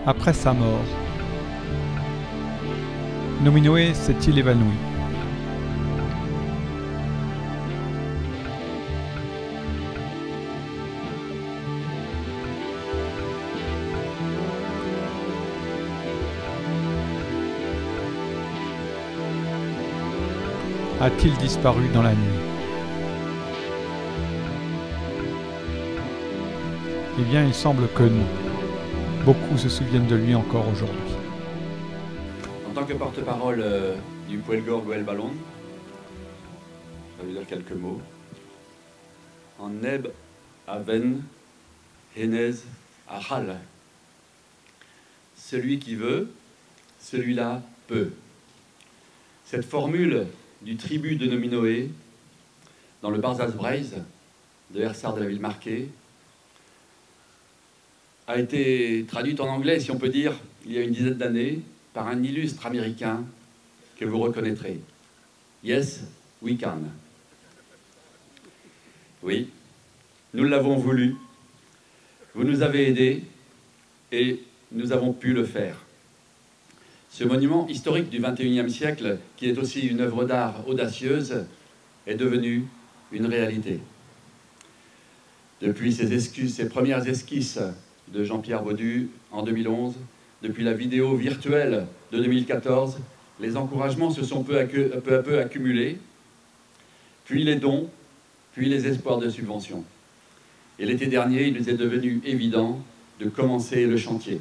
après sa mort. Nominoé s'est-il évanoui? A-t-il disparu dans la nuit? Eh bien, il semble que non. Beaucoup se souviennent de lui encore aujourd'hui. En tant que porte-parole du Puelgor Goel Ballon, je vais vous dire quelques mots. En Neb, Aven, Henez, Ahal. Celui qui veut, celui-là peut. Cette formule du tribut de Nominoé, dans le Barzaz Braise, de Hersard de la ville marquée, a été traduite en anglais, si on peut dire, il y a une dizaine d'années, par un illustre américain que vous reconnaîtrez. Yes, we can. Oui, nous l'avons voulu, vous nous avez aidés et nous avons pu le faire. Ce monument historique du XXIe siècle, qui est aussi une œuvre d'art audacieuse, est devenu une réalité. Depuis ces premières esquisses de Jean-Pierre Baudu en 2011, depuis la vidéo virtuelle de 2014, les encouragements se sont peu à peu accumulés, puis les dons, puis les espoirs de subventions. Et l'été dernier, il nous est devenu évident de commencer le chantier.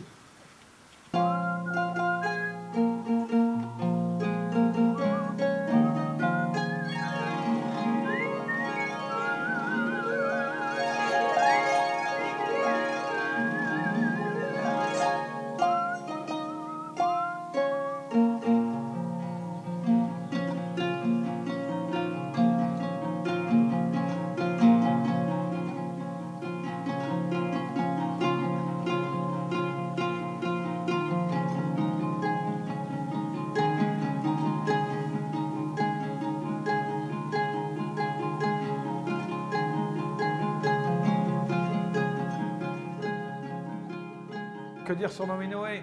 Que dire sur Nominoé?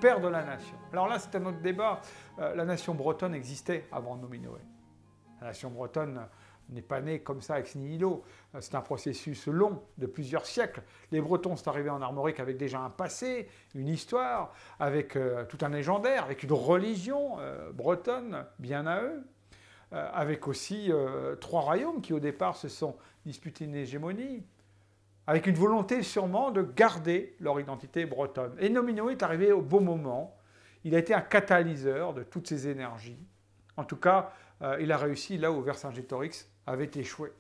Père de la nation. Alors là, c'est un autre débat. La nation bretonne existait avant Nominoé. La nation bretonne n'est pas née comme ça ex nihilo. C'est un processus long de plusieurs siècles. Les Bretons sont arrivés en Armorique avec déjà un passé, une histoire, avec tout un légendaire, avec une religion bretonne bien à eux, avec aussi 3 royaumes qui au départ se sont disputés une hégémonie, avec une volonté sûrement de garder leur identité bretonne. Et Nominoé est arrivé au bon moment. Il a été un catalyseur de toutes ces énergies. En tout cas, il a réussi là où Vercingétorix avait échoué.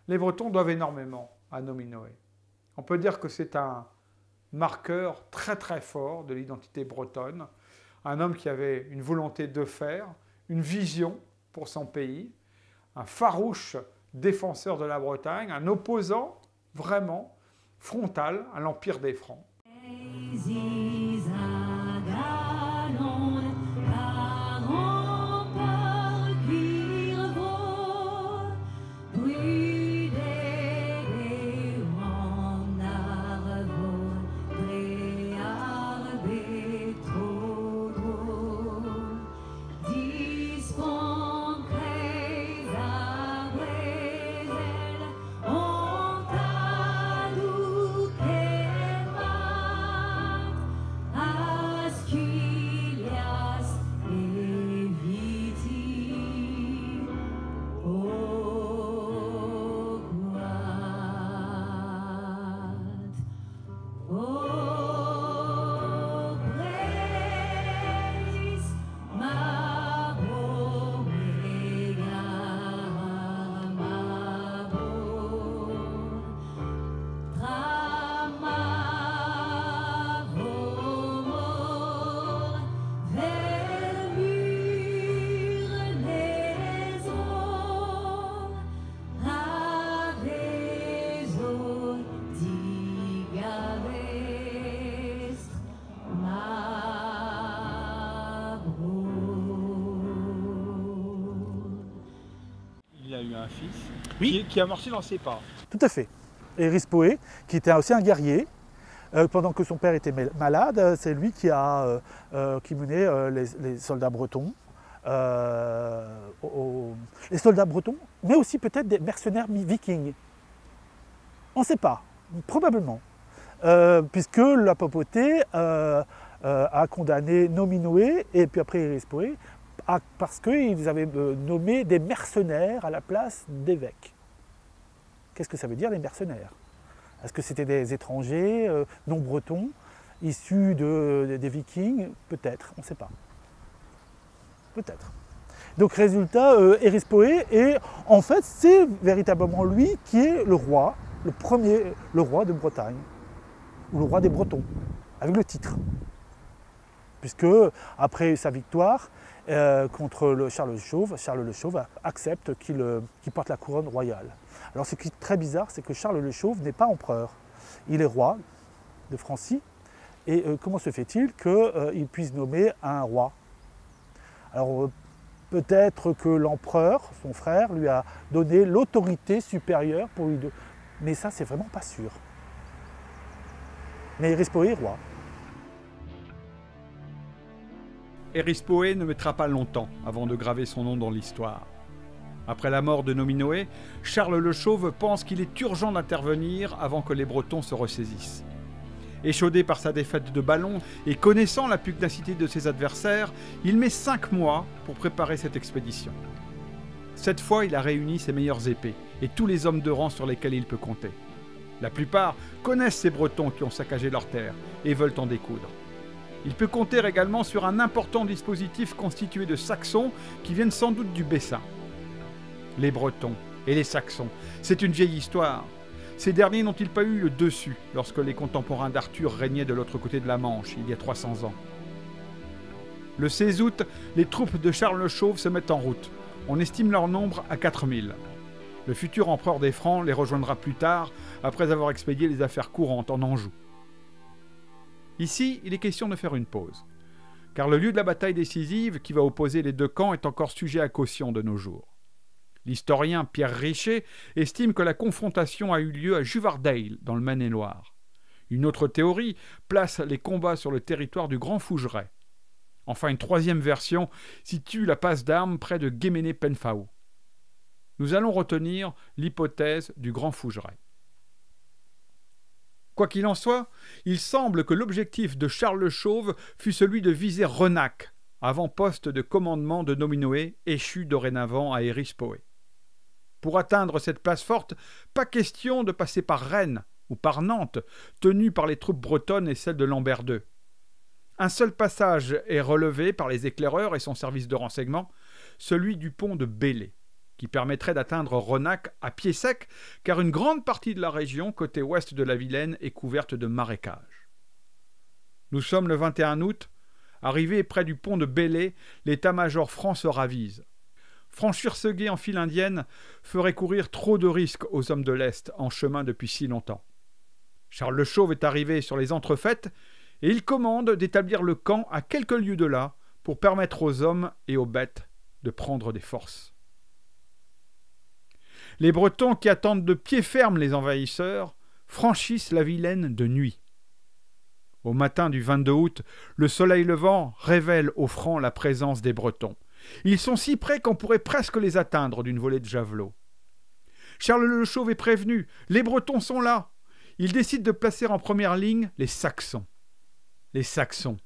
Les Bretons doivent énormément à Nominoé. On peut dire que c'est un marqueur très très fort de l'identité bretonne. Un homme qui avait une volonté de faire, une vision pour son pays, un farouche défenseur de la Bretagne, un opposant vraiment frontal à l'Empire des Francs. Un fils oui. qui a marché dans ses pas. Tout à fait. Eris Poé, qui était aussi un guerrier, pendant que son père était malade, c'est lui qui menait les soldats bretons. Les soldats bretons, mais aussi peut-être des mercenaires vikings. On ne sait pas, probablement. Puisque la papauté a condamné Nominoé et puis après Erispoé parce qu'ils avaient nommé des mercenaires à la place d'évêques. Qu'est-ce que ça veut dire, les mercenaires? Est-ce que c'était des étrangers non bretons, issus des vikings? Peut-être, on ne sait pas. Peut-être. Donc résultat, Erispoé, et en fait c'est véritablement lui qui est le roi, le roi de Bretagne, ou le roi des Bretons, avec le titre. Puisque après sa victoire contre Charles le Chauve accepte qu'il porte la couronne royale. Alors ce qui est très bizarre, c'est que Charles le Chauve n'est pas empereur. Il est roi de Francie, et comment se fait-il qu'il puisse nommer un roi? Alors peut-être que l'empereur, son frère, lui a donné l'autorité supérieure pour lui donner. Mais ça, c'est vraiment pas sûr. Mais Erispoé est roi. Erispoé ne mettra pas longtemps avant de graver son nom dans l'histoire. Après la mort de Nominoé, Charles le Chauve pense qu'il est urgent d'intervenir avant que les Bretons se ressaisissent. Échaudé par sa défaite de Ballon et connaissant la pugnacité de ses adversaires, il met 5 mois pour préparer cette expédition. Cette fois, il a réuni ses meilleures épées et tous les hommes de rang sur lesquels il peut compter. La plupart connaissent ces Bretons qui ont saccagé leurs terres et veulent en découdre. Il peut compter également sur un important dispositif constitué de Saxons qui viennent sans doute du Bessin. Les Bretons et les Saxons, c'est une vieille histoire. Ces derniers n'ont-ils pas eu le dessus lorsque les contemporains d'Arthur régnaient de l'autre côté de la Manche, il y a 300 ans? Le 16 août, les troupes de Charles le Chauve se mettent en route. On estime leur nombre à 4000. Le futur empereur des Francs les rejoindra plus tard, après avoir expédié les affaires courantes en Anjou. Ici, il est question de faire une pause, car le lieu de la bataille décisive qui va opposer les deux camps est encore sujet à caution de nos jours. L'historien Pierre Richer estime que la confrontation a eu lieu à Juvardale, dans le Maine-et-Loire. Une autre théorie place les combats sur le territoire du Grand Fougeray. Enfin, une troisième version situe la passe d'armes près de Guéméné-Penfao. Nous allons retenir l'hypothèse du Grand Fougeray. Quoi qu'il en soit, il semble que l'objectif de Charles le Chauve fut celui de viser Renac, avant-poste de commandement de Nominoé, échu dorénavant à Erispoé. Pour atteindre cette place forte, pas question de passer par Rennes ou par Nantes, tenue par les troupes bretonnes et celles de Lambert II. Un seul passage est relevé par les éclaireurs et son service de renseignement, celui du pont de Bélé, qui permettrait d'atteindre Renac à pied sec, car une grande partie de la région, côté ouest de la Vilaine, est couverte de marécages. Nous sommes le 21 août, arrivé près du pont de Bélé, l'état-major franc se ravise. Franchir ce gué en file indienne ferait courir trop de risques aux hommes de l'Est en chemin depuis si longtemps. Charles le Chauve est arrivé sur les entrefaites et il commande d'établir le camp à quelques lieues de là pour permettre aux hommes et aux bêtes de prendre des forces. Les Bretons qui attendent de pied ferme les envahisseurs franchissent la Vilaine de nuit. Au matin du 22 août, le soleil levant révèle aux Francs la présence des Bretons. Ils sont si près qu'on pourrait presque les atteindre d'une volée de javelots. Charles le Chauve est prévenu, les Bretons sont là. Il décide de placer en première ligne les Saxons. Les Saxons,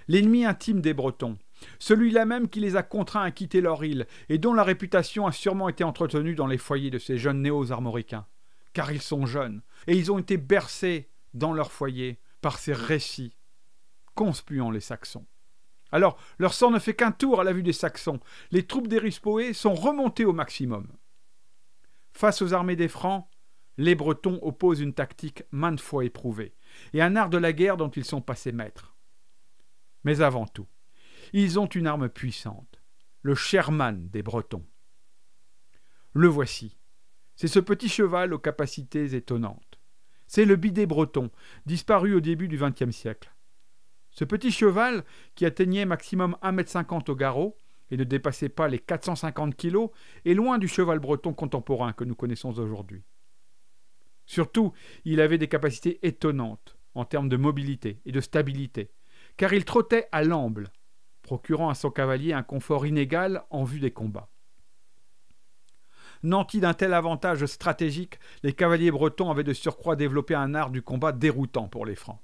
l'ennemi intime des Bretons, celui-là même qui les a contraints à quitter leur île et dont la réputation a sûrement été entretenue dans les foyers de ces jeunes néo-armoricains. Car ils sont jeunes et ils ont été bercés dans leur foyer par ces récits conspuant les Saxons. Alors, leur sang ne fait qu'un tour à la vue des Saxons. Les troupes d'Erispoé sont remontées au maximum. Face aux armées des Francs, les Bretons opposent une tactique maintes fois éprouvée et un art de la guerre dont ils sont passés maîtres. Mais avant tout, ils ont une arme puissante, le Sherman des Bretons. Le voici. C'est ce petit cheval aux capacités étonnantes. C'est le bidet breton, disparu au début du XXe siècle. Ce petit cheval, qui atteignait maximum 1,50 m au garrot et ne dépassait pas les 450 kg, est loin du cheval breton contemporain que nous connaissons aujourd'hui. Surtout, il avait des capacités étonnantes, en termes de mobilité et de stabilité, car il trottait à l'amble, procurant à son cavalier un confort inégal en vue des combats. Nantis d'un tel avantage stratégique, les cavaliers bretons avaient de surcroît développé un art du combat déroutant pour les Francs.